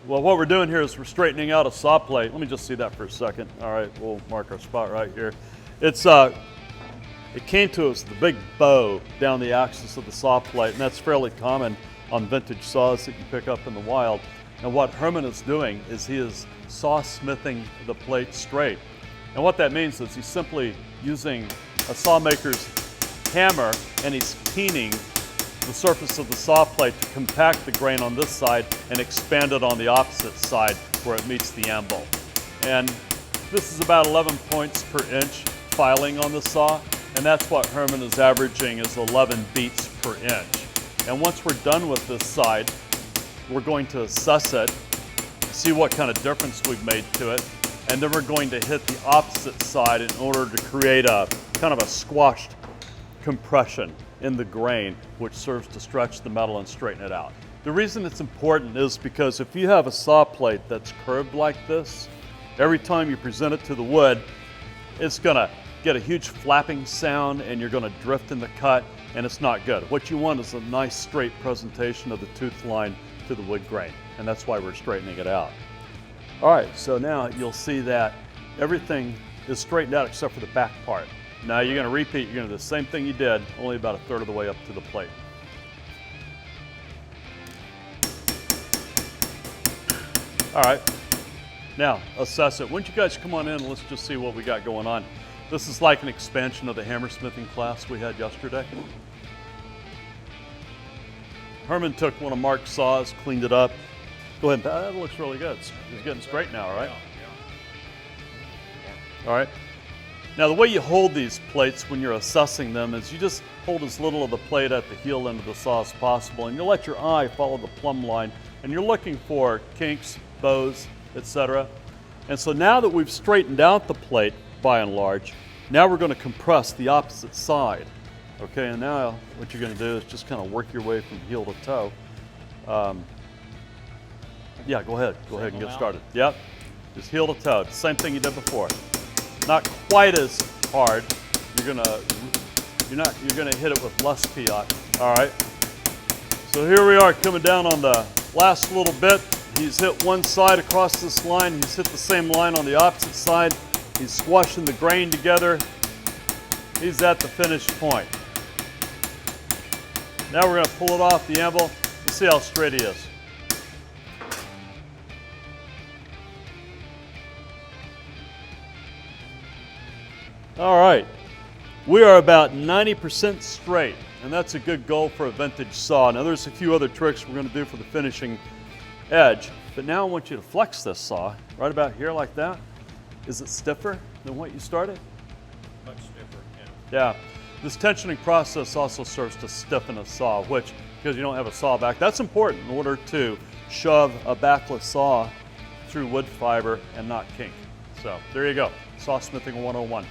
Well, what we're doing here is we're straightening out a saw plate. Let me just see that for a second. All right, we'll mark our spot right here. It came to us with a big bow down the axis of the saw plate, and that's fairly common on vintage saws that you pick up in the wild. And what Herman is doing is he is saw smithing the plate straight. And what that means is he's simply using a sawmaker's hammer and he's keening the surface of the saw plate to compact the grain on this side and expand it on the opposite side where it meets the anvil. And this is about 11 points per inch filing on the saw, and that's what Herman is averaging is 11 beats per inch. And once we're done with this side, we're going to assess it, see what kind of difference we've made to it, and then we're going to hit the opposite side in order to create a kind of a squashed compression in the grain, which serves to stretch the metal and straighten it out. The reason it's important is because if you have a saw plate that's curved like this, every time you present it to the wood, it's gonna get a huge flapping sound and you're gonna drift in the cut, and it's not good. What you want is a nice straight presentation of the tooth line to the wood grain, and that's why we're straightening it out. All right, so now you'll see that everything is straightened out except for the back part. Now you're going to repeat, you're going to do the same thing you did, only about a third of the way up to the plate. All right, now assess it. Why don't you guys come on in and let's just see what we got going on. This is like an expansion of the hammersmithing class we had yesterday. Herman took one of Marc's saws, cleaned it up. Go ahead, that looks really good. It's getting straight now, right? All right. Now the way you hold these plates when you're assessing them is you just hold as little of the plate at the heel end of the saw as possible, and you let your eye follow the plumb line, and you're looking for kinks, bows, etc. And so now that we've straightened out the plate by and large, now we're going to compress the opposite side. Okay, and now what you're going to do is just kind of work your way from heel to toe. Yeah, go ahead and get started. Yep, just heel to toe, the same thing you did before. Not quite as hard. You're gonna hit it with less fiat. All right. So here we are coming down on the last little bit. He's hit one side across this line. He's hit the same line on the opposite side. He's squashing the grain together. He's at the finish point. Now we're gonna pull it off the anvil and see how straight he is. All right, we are about 90% straight, and that's a good goal for a vintage saw. Now there's a few other tricks we're going to do for the finishing edge, but now I want you to flex this saw right about here like that. Is it stiffer than what you started? Much stiffer, yeah. Yeah, this tensioning process also serves to stiffen a saw, which, because you don't have a saw back, that's important in order to shove a backless saw through wood fiber and not kink. So there you go, saw smithing 101.